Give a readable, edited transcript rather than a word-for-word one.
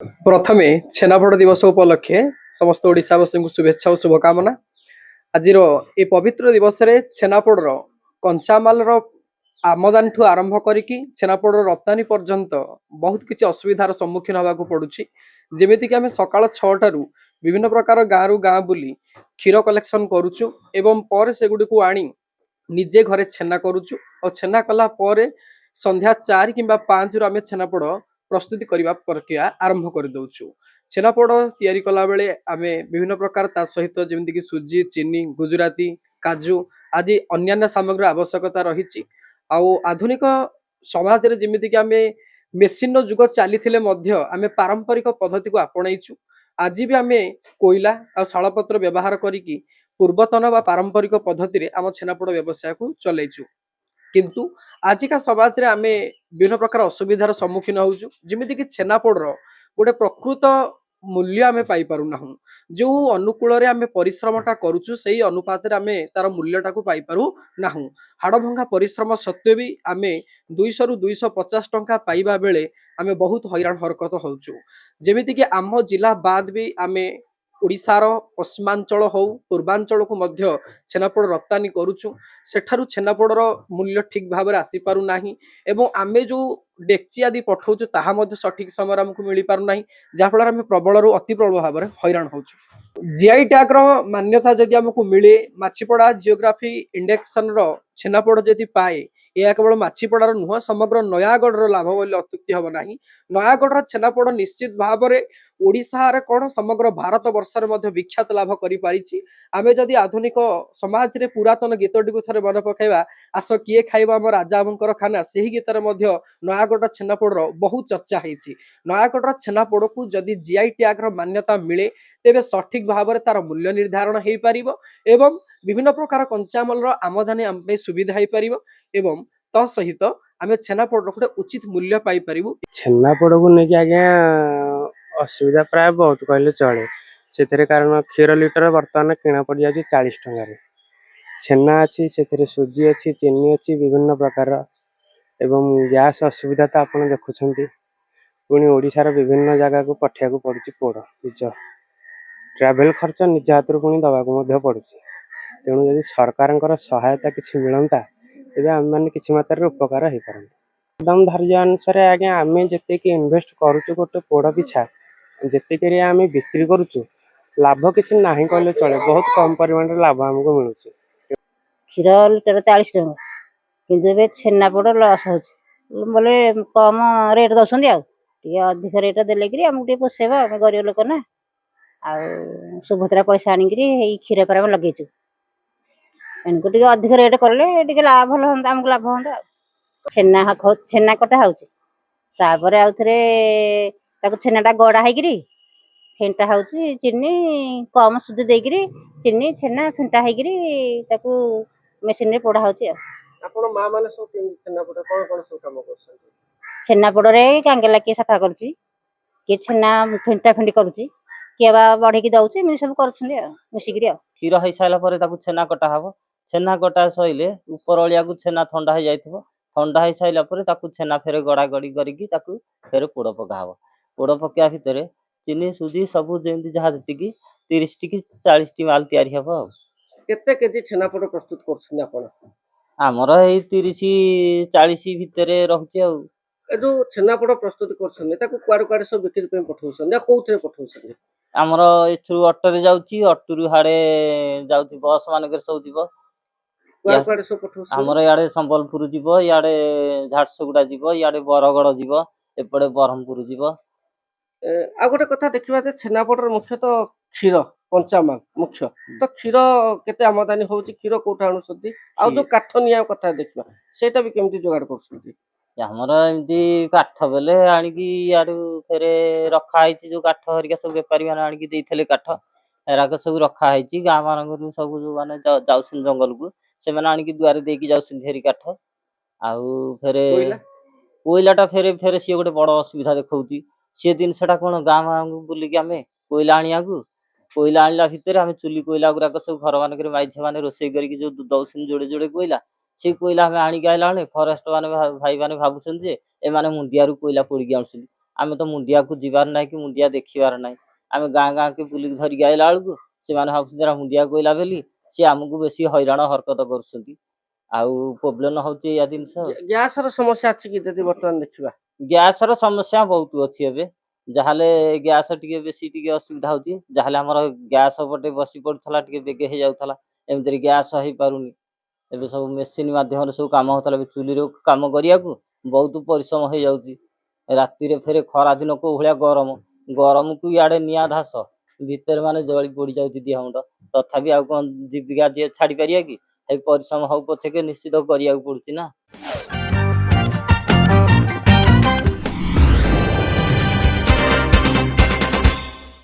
प्रथमे छेनापोड़ दिवस उपलक्षे समस्त ओडिशावासी को शुभेच्छा और शुभकामना। आज ये पवित्र दिवस रे छेनापोड़ कंचामाल आमदानी ठू आरंभ करिकी छेनापोड़ रप्तानी पर्यंत बहुत किसी असुविधार सम्मुखीन होगा पड़ुछि। जेमिति कि आमे सकाळ 6टारू विभिन्न प्रकार गाँव गाँ बुली क्षीर कलेक्शन करुचु एवं पर सेगुडी आनी निजे घरे छेना करुचु और छेना कला परे संध्या 4 किंबा 5 रु आमे छेनापोड़ प्रस्तुति करने प्रक्रिया आरंभ कर दउछु। छेनापोड़ तैयारी कला बेले आमे विभिन्न प्रकार ता सहित जेमिति कि सुजी, चीनी, गुजराती, काजू आदि अन्यान्य सामग्री आवश्यकता रही। आधुनिक समाज रे जेमिति कि आमे मेसीन रो जुग चली आमे पारंपरिक पद्धति को आपणाइछु। आज भी आमे कोयला और शालपत्र व्यवहार करिकी पूर्वतन व पारंपरिक पद्धति रे आम छेनापोड़ व्यवसाय को चलैछु। किंतु आजिका समाज रे आमे विभिन्न प्रकार असुविधार सम्मुखीन होउछु। जेमिति कि छेनापोड़ गोटे प्रकृत मूल्य आमे पाई पारु नाहु। जो अनुकूल रे आमे परिश्रमटा करूछु सेही अनुपात रे आमे तार मूल्यटा को पाई पारु नाहु। हाड़भंगा परिश्रम सत्वे भी आमे 200 रु 250 टंका पाइबा बेले आमे बहुत हैरान हरकत होउछु। जेमिति कि आम जिला बाद भी आमे ओडिशार पश्चिमांचल हो पूर्वांचल को मध्य छेनापोड़ रप्तानी करुछु। सेठारु छेनापोड़र मूल्य ठीक भाव में आसी पारु नाही एवं आमे जो डेक्ची आदि पठाउछु ताहा मध्य सठिक समय हमको मिली पारु नाही, जा फल आमे प्रबल रु अति प्रबल भाव में हैरान होउछु। जीआई टैग रो मान्यता जदि हमको मिले माछीपड़ा जियोग्राफी इंडेक्सन रो छेनापोड़ जदि पाए यह केवल माछीपड़ार नुह समग्र नयागढ़ लाभ बोली अत्युक्ति हम ना। नयागढ़ छेनापोड़ निश्चित भाव में ओडिशा रे कौन समग्र भारत वर्ष में विख्यात लाभ करि। आमे जदि आधुनिक समाज रे पुरातन गीतटी को थरे मन पकाइबा आस किए खाइबा आम राजा बाबूंकर खाना सेही गीतर मध्य नयागढ़ छेनापोड़ बहुत चर्चा होइछि। नयागढ़ छेनापोड़ को जदि जीआई टैग रो मान्यता मिले तेबे सठिक भाव में तार मूल्य निर्धारण हो पारिबो एवं विभिन्न प्रकार कंचामाल आमदानी आम सुविधा हो पारिबो एवं तो सहित आमे छेनापोड़ गोटे उचित मूल्य पाई पारिबु। छेनापोड़ को लेकिन आज्ञा असुविधा प्राय बहुत कहले चले से कारण क्षीर लिटर बर्तमान किणा पड़ जाए 40 टंकार। छेना अच्छी से सुजी अच्छी चीनी अच्छी विभिन्न प्रकार एवं गैस असुविधा तो आप देखुं। पुणी ओडिशार विभिन्न जगह को पठिया को पड़ुछि पोड़ निज ट्रावेल खर्च निज हाथ पुणी दवाक पड़ुछि। तेणु यदि सरकार सहायता किसी मिलता तेज आम मैंने किसी मात्रा उपकार हो पारत। दम धार्य अनुसार आज्ञा आम जी इनभेस्ट करुचु गोटे पोड़ पिछा जी आम बिक्री करुचु लाभ किसी ना कहले चले, बहुत कम परिमाण लाभ आमको मिलूँ। क्षीर लिटर 40 टका कि छेनापोड़ लस हो बोले कम रेट दौरान अधिक रेट देले आमको पोषेबा आम गरीब लोक ना सुभद्रा पैसा आनिक क्षीर पर लगेचु एनको अधिक रेट कले लाभ भल हम आमको लाभ हम छेना छेना कटा होपर आउ थे छेनाटा गड़ा हो फेंटा हो चीनी कम सुधी देकरी चीनी छेना फेंटा हो मेसीन रे पोड़ा होची। आपण मां माने सब छेनापोड़ कोन कोन सब काम करछन? छेनापोड़ रे कांगेला के सफा करची के छेना फेंटा फेंटी करची के बा बढ़ी की दउची मी सब करछन मिसिकरी। क्षीर हो सारा पर छेना कटा हम छेना कटा सैले ऊपर अलिया को छेना ठंडा हो जाइथिबो। ठंडा हो सारा पर छेना फेर गड़ा गड़ी करके फेर पोड़ पका हम। पोड़ पका भितर चीनी सुजी सब जमी जहाँ जी 30 टी 40 टी माल तैयारी हम। केते केजी छेनापोड़ प्रस्तुत करछन आपण? आमर ए 30-40 भितर रहुछि। ए जो छेनापोड़ प्रस्तुत करछन ताको कुआर कुआर सब बिक्री पे पठौछन या कोथरे पठौछन? आमर एथु ऑटो रे जाउछि, ऑटो रु हाडे जाउछि बस मानकर सब जीव। कुआर कुआर सब पठौछन? आमर याडे संबलपुर जीव, याडे झारसुगुडा जीव, याडे बरगड़ जीव, एपड़े बरहमपुर जीव। आ गोटे कथा देखिबा जे छेनापोड़ मुख्यतः क्षीर कंचामाल मुख्य तो क्षीर केते आमदानी होउछि, क्षीर कोठा आणुछथि आ जो काठ निया कथा देखिबा सेटा भी केमति जोगाड़ करछथि? हमर एमती काठ बेले आनिकी याडू फेरे रखा हैछि जो काठ हरिका सब व्यापारी माने आनिकी देइथले काठ एराक सब रखा हैछि। गाँ मानकर सब जो माने जाउछन जंगल को से माने आनिकी दुआरे देकी जाउछन हेरी काठ। आउ फेरे कोइलाटा फेरे फेरे सी गोटे बड़ असुविधा देखौछि। से दिन सेटा कोन गाँ मानक बुलिकी आमे कोइला आनिया को कोइला आनिला भितर आमे चुली कोइला गुराक सब घर मानकर माइझे माने रोसई करके जो दउछन जोड़े जोड़े कोइला से कोइला हमें आनिक आइला फरेस्ट माने भाई माने भाबुछन जे ए माने मुंडिया रु कोइला पोड़ी आउछन। ଆମେ ତ ମୁଣ୍ଡିଆକୁ ଯିବାର ନାହିଁ କି ମୁଣ୍ଡିଆ ଦେଖିବାର ନାହିଁ। ଆମେ ଗାଁ ଗାଁ କି ବୁଲିକି ଧରିକି ଆଇଲା ବେଳକୁ ସେମାନେ ଭାବୁଛନ୍ତି ଏରା ମୁଣ୍ଡିଆ କହିଲା ବୋଲି ସିଏ ଆମକୁ ବେଶୀ ହଇରାଣ ହରକତ କରୁଛନ୍ତି। ଆଉ ପ୍ରୋବ୍ଲେମ ହଉଛି ଏୟା ଜିନିଷ। ଗ୍ୟାସର ସମସ୍ୟା ଅଛି କି ଯଦି ବର୍ତ୍ତମାନ ଦେଖିବା? ଗ୍ୟାସର ସମସ୍ୟା ବହୁତ ଅଛି ଏବେ। ଯାହାହେଲେ ଗ୍ୟାସ ଟିକେ ବେଶୀ ଟିକେ ଅସୁବିଧା ହଉଛି। ଯାହାହେଲେ ଆମର ଗ୍ୟାସ ପଟେ ବସି ପଡୁଥିଲା ଟିକେ ବେଗେ ହେଇଯାଉଥିଲା, ଏମିତିରେ ଗ୍ୟାସ ହେଇପାରୁନି। ଏବେ ସବୁ ମେସିନ ମାଧ୍ୟମରେ ସବୁ କାମ ହଉଥିଲା। ଏବେ ଚୁଲିରେ କାମ କରିବାକୁ ବହୁତ ପରିଶ୍ରମ ହେଇଯାଉଛି। ରାତିରେ ଫେରେ ଖରା ଦିନ କୋଉ ଭଳିଆ ଗରମ, ଗରମକୁ ଇଆଡେ ନିଆଁ ଧାସ ଭିତରେ ମାନେ ଜଳି ପୋଡି ଯାଉଛି ଦେହ ମୁଣ୍ଡ। ତଥାପି ଆଉ କଣ ଜୀବିକା ଯିଏ ଛାଡି ପାରିବା କି? ଏଇ ପରିଶ୍ରମ ହଉ ପଛକେ ନିଶ୍ଚିତ କରିବାକୁ ପଡୁଛି ନା।